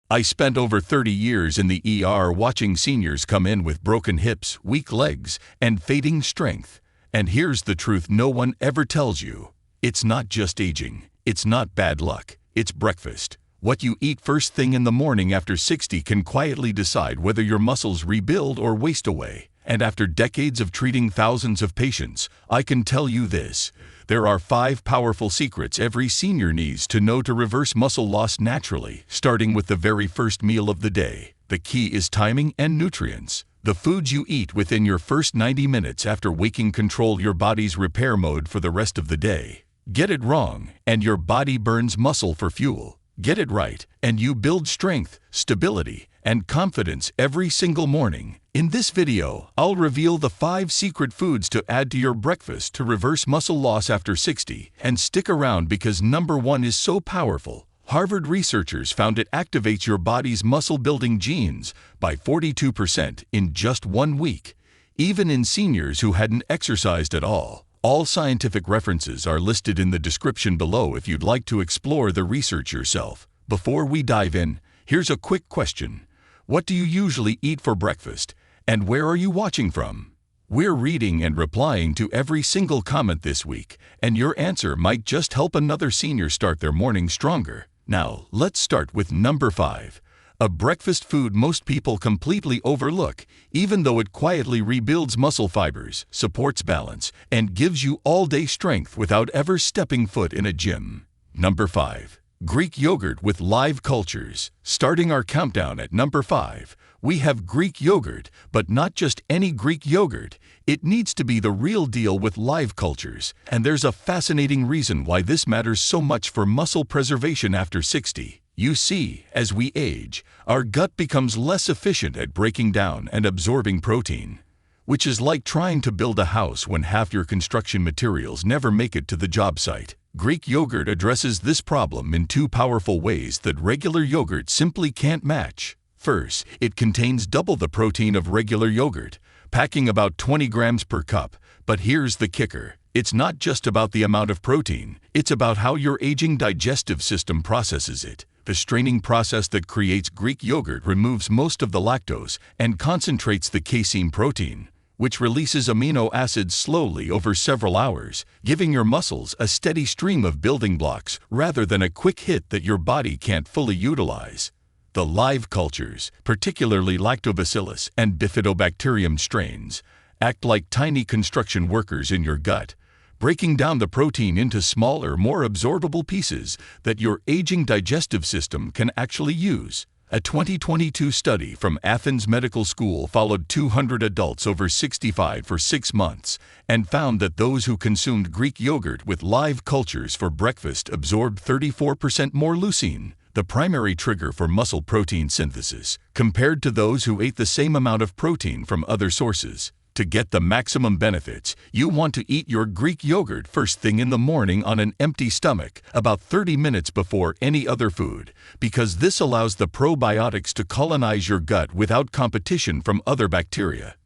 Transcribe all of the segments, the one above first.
I spent over 30 years in the ER watching seniors come in with broken hips, weak legs, and fading strength. And here's the truth no one ever tells you. It's not just aging. It's not bad luck. It's breakfast. What you eat first thing in the morning after 60 can quietly decide whether your muscles rebuild or waste away. And after decades of treating thousands of patients, I can tell you this. There are 5 powerful secrets every senior needs to know to reverse muscle loss naturally, starting with the very first meal of the day. The key is timing and nutrients. The foods you eat within your first 90 minutes after waking control your body's repair mode for the rest of the day. Get it wrong, and your body burns muscle for fuel. Get it right, and you build strength, stability, and confidence every single morning. In this video, I'll reveal the 5 secret foods to add to your breakfast to reverse muscle loss after 60. And stick around because number 1 is so powerful. Harvard researchers found it activates your body's muscle-building genes by 42% in just 1 week, even in seniors who hadn't exercised at all. All scientific references are listed in the description below if you'd like to explore the research yourself. Before we dive in, here's a quick question. What do you usually eat for breakfast, and where are you watching from? We're reading and replying to every single comment this week, and your answer might just help another senior start their morning stronger. Now, let's start with number 5. A breakfast food most people completely overlook, even though it quietly rebuilds muscle fibers, supports balance, and gives you all-day strength without ever stepping foot in a gym. Number 5. Greek yogurt with live cultures. Starting our countdown at number 5, we have Greek yogurt, but not just any Greek yogurt. It needs to be the real deal with live cultures, and there's a fascinating reason why this matters so much for muscle preservation after 60. You see, as we age, our gut becomes less efficient at breaking down and absorbing protein, which is like trying to build a house when half your construction materials never make it to the job site. Greek yogurt addresses this problem in 2 powerful ways that regular yogurt simply can't match. First, it contains double the protein of regular yogurt, packing about 20 grams per cup. But here's the kicker. It's not just about the amount of protein, it's about how your aging digestive system processes it. The straining process that creates Greek yogurt removes most of the lactose and concentrates the casein protein, which releases amino acids slowly over several hours, giving your muscles a steady stream of building blocks rather than a quick hit that your body can't fully utilize. The live cultures, particularly lactobacillus and bifidobacterium strains, act like tiny construction workers in your gut, breaking down the protein into smaller, more absorbable pieces that your aging digestive system can actually use. A 2022 study from Athens Medical School followed 200 adults over 65 for 6 months and found that those who consumed Greek yogurt with live cultures for breakfast absorbed 34% more leucine, the primary trigger for muscle protein synthesis, compared to those who ate the same amount of protein from other sources. To get the maximum benefits, you want to eat your Greek yogurt first thing in the morning on an empty stomach, about 30 minutes before any other food, because this allows the probiotics to colonize your gut without competition from other bacteria.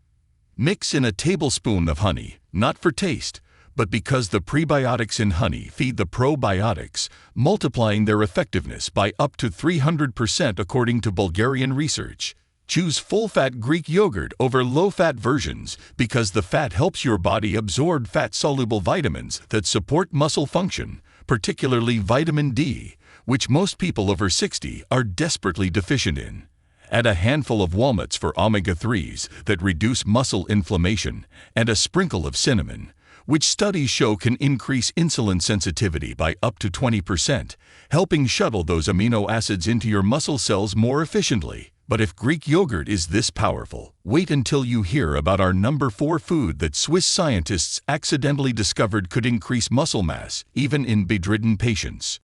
Mix in a tablespoon of honey, not for taste, but because the prebiotics in honey feed the probiotics, multiplying their effectiveness by up to 300% according to Bulgarian research. Choose full-fat Greek yogurt over low-fat versions because the fat helps your body absorb fat-soluble vitamins that support muscle function, particularly vitamin D, which most people over 60 are desperately deficient in. Add a handful of walnuts for omega-3s that reduce muscle inflammation and a sprinkle of cinnamon, which studies show can increase insulin sensitivity by up to 20%, helping shuttle those amino acids into your muscle cells more efficiently. But if Greek yogurt is this powerful, wait until you hear about our number 4 food that Swiss scientists accidentally discovered could increase muscle mass, even in bedridden patients.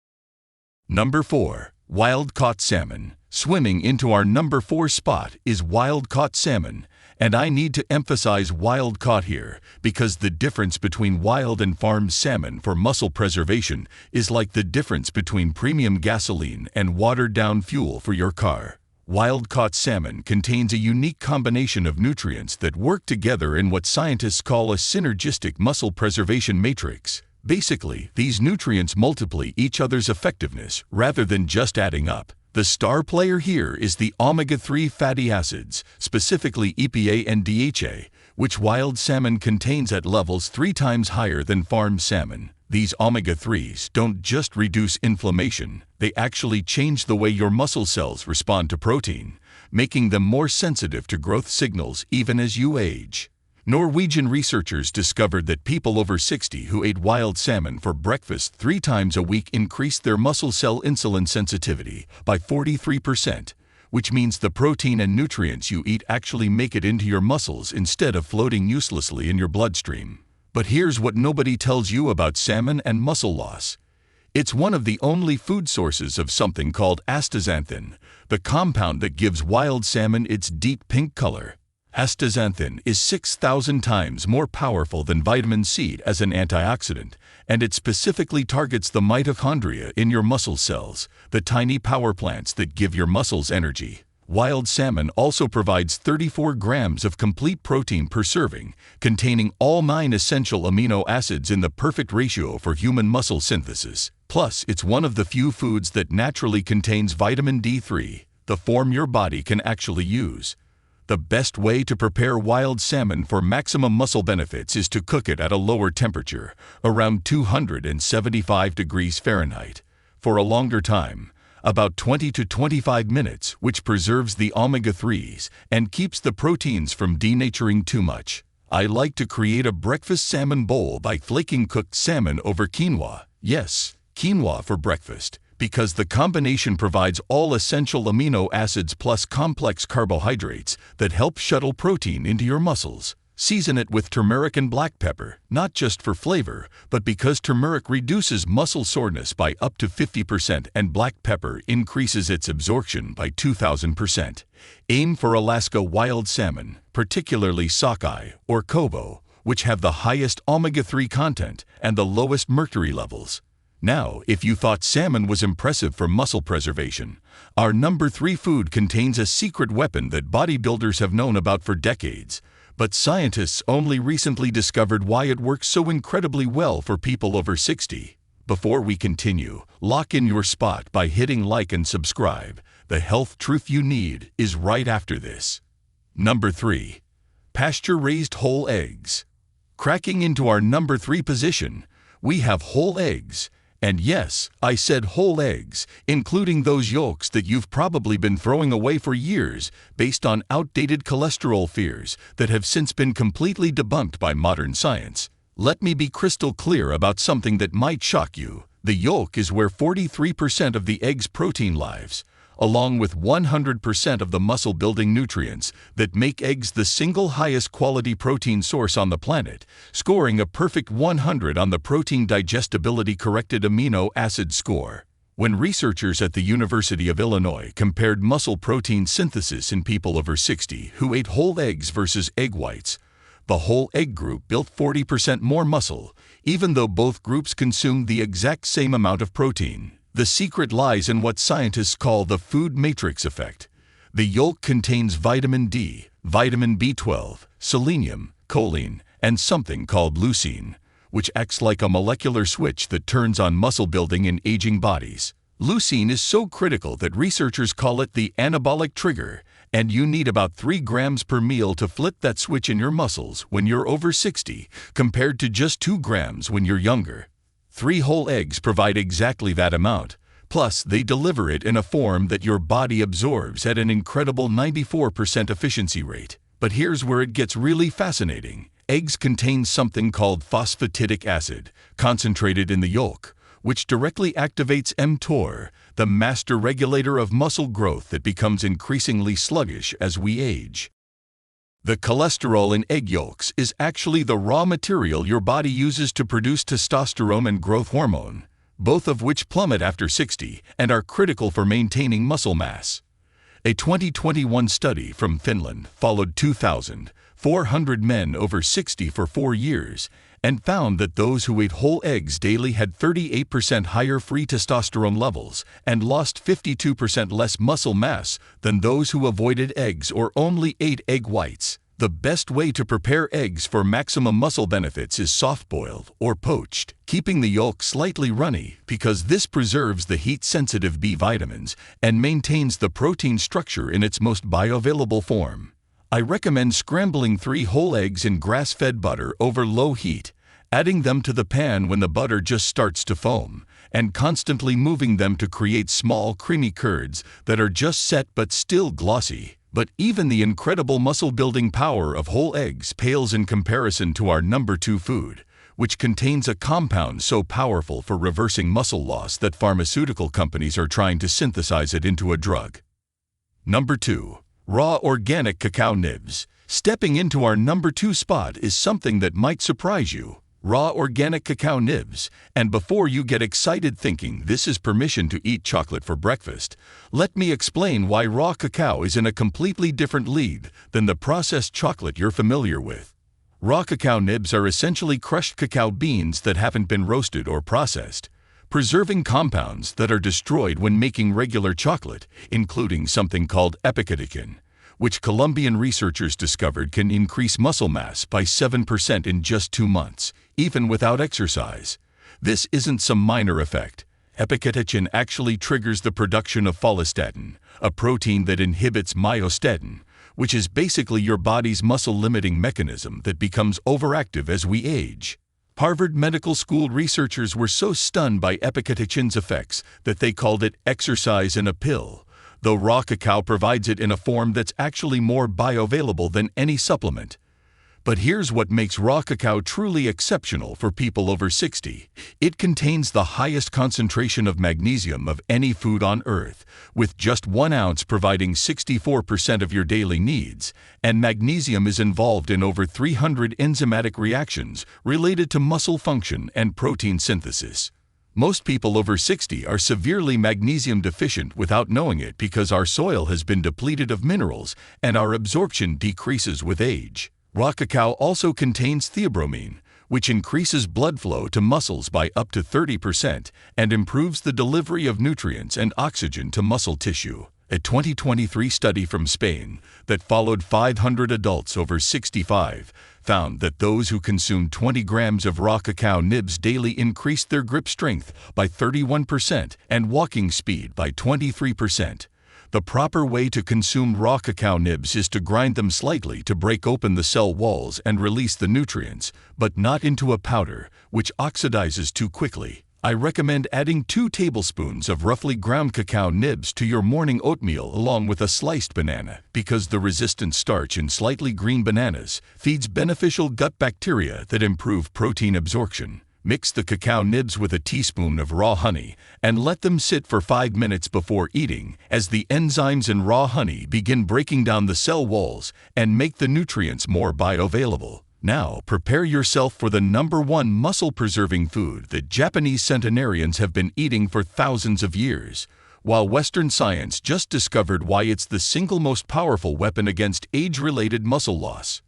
Number 4. Wild-caught salmon. Swimming into our number 4 spot is wild-caught salmon, and I need to emphasize wild-caught here because the difference between wild and farmed salmon for muscle preservation is like the difference between premium gasoline and watered-down fuel for your car. Wild-caught salmon contains a unique combination of nutrients that work together in what scientists call a synergistic muscle preservation matrix. Basically, these nutrients multiply each other's effectiveness rather than just adding up. The star player here is the omega-3 fatty acids, specifically EPA and DHA, which wild salmon contains at levels 3 times higher than farmed salmon. These omega-3s don't just reduce inflammation, they actually change the way your muscle cells respond to protein, making them more sensitive to growth signals even as you age. Norwegian researchers discovered that people over 60 who ate wild salmon for breakfast 3 times a week increased their muscle cell insulin sensitivity by 43%, which means the protein and nutrients you eat actually make it into your muscles instead of floating uselessly in your bloodstream. But here's what nobody tells you about salmon and muscle loss. It's one of the only food sources of something called astaxanthin, the compound that gives wild salmon its deep pink color. Astaxanthin is 6,000 times more powerful than vitamin C as an antioxidant, and it specifically targets the mitochondria in your muscle cells, the tiny power plants that give your muscles energy. Wild salmon also provides 34 grams of complete protein per serving, containing all 9 essential amino acids in the perfect ratio for human muscle synthesis. Plus, it's one of the few foods that naturally contains vitamin D3, the form your body can actually use. The best way to prepare wild salmon for maximum muscle benefits is to cook it at a lower temperature, around 275 degrees Fahrenheit, for a longer time, about 20 to 25 minutes, which preserves the omega-3s and keeps the proteins from denaturing too much. I like to create a breakfast salmon bowl by flaking cooked salmon over quinoa. Yes, quinoa for breakfast, because the combination provides all essential amino acids plus complex carbohydrates that help shuttle protein into your muscles. Season it with turmeric and black pepper, not just for flavor, but because turmeric reduces muscle soreness by up to 50% and black pepper increases its absorption by 2,000%. Aim for Alaska wild salmon, particularly sockeye or kobo, which have the highest omega-3 content and the lowest mercury levels. Now, if you thought salmon was impressive for muscle preservation, our number 3 food contains a secret weapon that bodybuilders have known about for decades, but scientists only recently discovered why it works so incredibly well for people over 60. Before we continue, lock in your spot by hitting like and subscribe. The health truth you need is right after this. Number 3. Pasture-raised whole eggs. Cracking into our number 3 position, we have whole eggs. And yes, I said whole eggs, including those yolks that you've probably been throwing away for years based on outdated cholesterol fears that have since been completely debunked by modern science. Let me be crystal clear about something that might shock you. The yolk is where 43% of the egg's protein lives, along with 100% of the muscle-building nutrients that make eggs the single highest quality protein source on the planet, scoring a perfect 100 on the protein digestibility corrected amino acid score. When researchers at the University of Illinois compared muscle protein synthesis in people over 60 who ate whole eggs versus egg whites, the whole egg group built 40% more muscle, even though both groups consumed the exact same amount of protein. The secret lies in what scientists call the food matrix effect. The yolk contains vitamin D, vitamin B12, selenium, choline, and something called leucine, which acts like a molecular switch that turns on muscle building in aging bodies. Leucine is so critical that researchers call it the anabolic trigger, and you need about 3 grams per meal to flip that switch in your muscles when you're over 60, compared to just 2 grams when you're younger. 3 whole eggs provide exactly that amount. Plus, they deliver it in a form that your body absorbs at an incredible 94% efficiency rate. But here's where it gets really fascinating. Eggs contain something called phosphatidic acid, concentrated in the yolk, which directly activates mTOR, the master regulator of muscle growth that becomes increasingly sluggish as we age. The cholesterol in egg yolks is actually the raw material your body uses to produce testosterone and growth hormone, both of which plummet after 60 and are critical for maintaining muscle mass. A 2021 study from Finland followed 2,400 men over 60 for 4 years and found that those who ate whole eggs daily had 38% higher free testosterone levels and lost 52% less muscle mass than those who avoided eggs or only ate egg whites. The best way to prepare eggs for maximum muscle benefits is soft-boiled or poached, keeping the yolk slightly runny because this preserves the heat-sensitive B vitamins and maintains the protein structure in its most bioavailable form. I recommend scrambling 3 whole eggs in grass-fed butter over low heat, adding them to the pan when the butter just starts to foam, and constantly moving them to create small, creamy curds that are just set but still glossy. But even the incredible muscle-building power of whole eggs pales in comparison to our number 2 food, which contains a compound so powerful for reversing muscle loss that pharmaceutical companies are trying to synthesize it into a drug. Number 2. Raw organic cacao nibs. Stepping into our number 2 spot is something that might surprise you. Raw organic cacao nibs. And before you get excited thinking this is permission to eat chocolate for breakfast, let me explain why raw cacao is in a completely different league than the processed chocolate you're familiar with. Raw cacao nibs are essentially crushed cacao beans that haven't been roasted or processed, preserving compounds that are destroyed when making regular chocolate, including something called epicatechin, which Colombian researchers discovered can increase muscle mass by 7% in just 2 months, even without exercise. This isn't some minor effect. Epicatechin actually triggers the production of follistatin, a protein that inhibits myostatin, which is basically your body's muscle-limiting mechanism that becomes overactive as we age. Harvard Medical School researchers were so stunned by epicatechin's effects that they called it exercise in a pill, though raw cacao provides it in a form that's actually more bioavailable than any supplement. But here's what makes raw cacao truly exceptional for people over 60. It contains the highest concentration of magnesium of any food on Earth, with just 1 ounce providing 64% of your daily needs, and magnesium is involved in over 300 enzymatic reactions related to muscle function and protein synthesis. Most people over 60 are severely magnesium deficient without knowing it because our soil has been depleted of minerals and our absorption decreases with age. Raw cacao also contains theobromine, which increases blood flow to muscles by up to 30% and improves the delivery of nutrients and oxygen to muscle tissue. A 2023 study from Spain that followed 500 adults over 65 found that those who consumed 20 grams of raw cacao nibs daily increased their grip strength by 31% and walking speed by 23%. The proper way to consume raw cacao nibs is to grind them slightly to break open the cell walls and release the nutrients, but not into a powder, which oxidizes too quickly. I recommend adding 2 tablespoons of roughly ground cacao nibs to your morning oatmeal along with a sliced banana, because the resistant starch in slightly green bananas feeds beneficial gut bacteria that improve protein absorption. Mix the cacao nibs with a teaspoon of raw honey and let them sit for 5 minutes before eating, as the enzymes in raw honey begin breaking down the cell walls and make the nutrients more bioavailable. Now, prepare yourself for the number 1 muscle-preserving food that Japanese centenarians have been eating for thousands of years, while Western science just discovered why it's the single most powerful weapon against age-related muscle loss.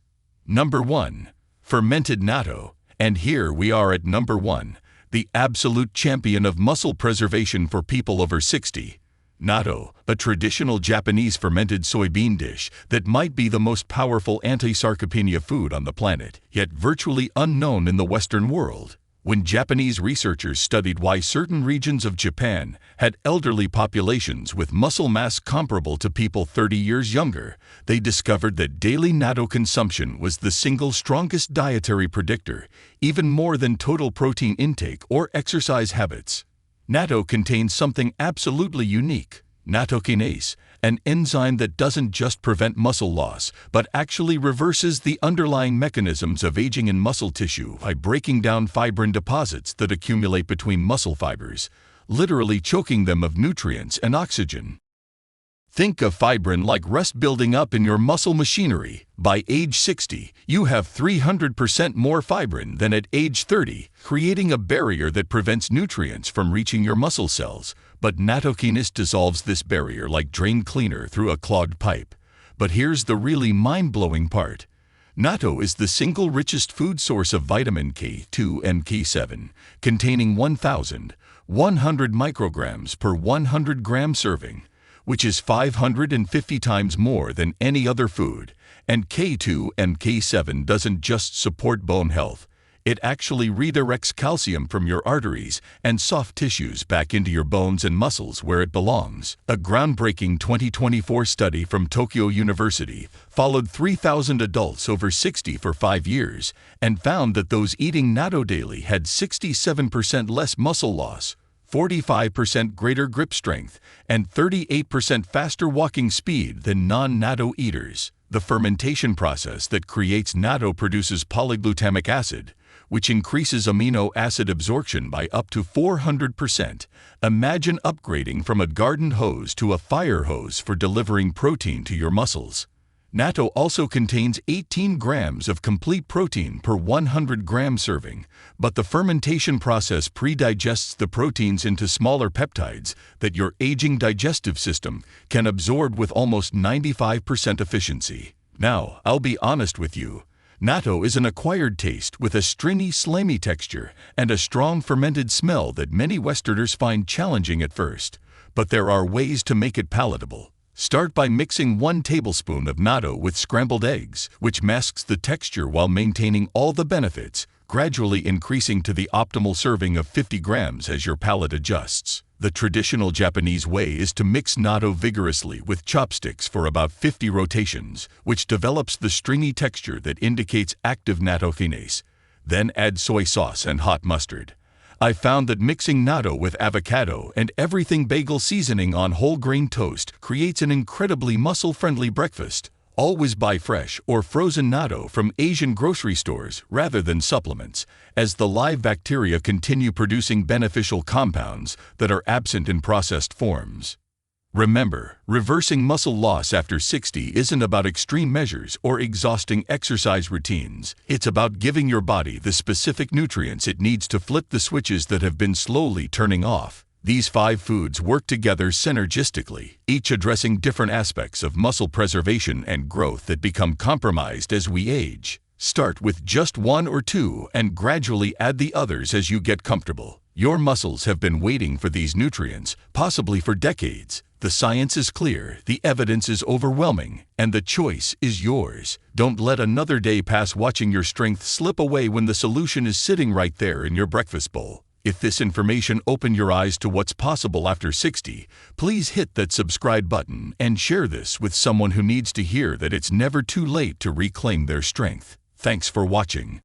Number 1. Fermented natto. And here we are at number 1, the absolute champion of muscle preservation for people over 60. Natto, a traditional Japanese fermented soybean dish that might be the most powerful anti-sarcopenia food on the planet, yet virtually unknown in the Western world. When Japanese researchers studied why certain regions of Japan had elderly populations with muscle mass comparable to people 30 years younger, they discovered that daily natto consumption was the single strongest dietary predictor, even more than total protein intake or exercise habits. Natto contains something absolutely unique, nattokinase, an enzyme that doesn't just prevent muscle loss, but actually reverses the underlying mechanisms of aging in muscle tissue by breaking down fibrin deposits that accumulate between muscle fibers, literally choking them of nutrients and oxygen. Think of fibrin like rust building up in your muscle machinery. By age 60, you have 300% more fibrin than at age 30, creating a barrier that prevents nutrients from reaching your muscle cells. But nattokinase dissolves this barrier like drain cleaner through a clogged pipe. But here's the really mind-blowing part. Natto is the single richest food source of vitamin K2 and K7, containing 1,100 micrograms per 100-gram serving, which is 550 times more than any other food. And K2 and K7 doesn't just support bone health. It actually redirects calcium from your arteries and soft tissues back into your bones and muscles where it belongs. A groundbreaking 2024 study from Tokyo University followed 3,000 adults over 60 for 5 years and found that those eating natto daily had 67% less muscle loss, 45% greater grip strength, and 38% faster walking speed than non-natto eaters. The fermentation process that creates natto produces polyglutamic acid, which increases amino acid absorption by up to 400%. Imagine upgrading from a garden hose to a fire hose for delivering protein to your muscles. Natto also contains 18 grams of complete protein per 100-gram serving, but the fermentation process pre-digests the proteins into smaller peptides that your aging digestive system can absorb with almost 95% efficiency. Now, I'll be honest with you. Natto is an acquired taste with a stringy, slimy texture and a strong fermented smell that many Westerners find challenging at first. But there are ways to make it palatable. Start by mixing 1 tablespoon of natto with scrambled eggs, which masks the texture while maintaining all the benefits, gradually increasing to the optimal serving of 50 grams as your palate adjusts. The traditional Japanese way is to mix natto vigorously with chopsticks for about 50 rotations, which develops the stringy texture that indicates active natto finesse. Then add soy sauce and hot mustard. I found that mixing natto with avocado and everything bagel seasoning on whole grain toast creates an incredibly muscle-friendly breakfast. Always buy fresh or frozen natto from Asian grocery stores rather than supplements, as the live bacteria continue producing beneficial compounds that are absent in processed forms. Remember, reversing muscle loss after 60 isn't about extreme measures or exhausting exercise routines. It's about giving your body the specific nutrients it needs to flip the switches that have been slowly turning off. These 5 foods work together synergistically, each addressing different aspects of muscle preservation and growth that become compromised as we age. Start with just 1 or 2 and gradually add the others as you get comfortable. Your muscles have been waiting for these nutrients, possibly for decades. The science is clear, the evidence is overwhelming, and the choice is yours. Don't let another day pass watching your strength slip away when the solution is sitting right there in your breakfast bowl. If this information opened your eyes to what's possible after 60, please hit that subscribe button and share this with someone who needs to hear that it's never too late to reclaim their strength. Thanks for watching.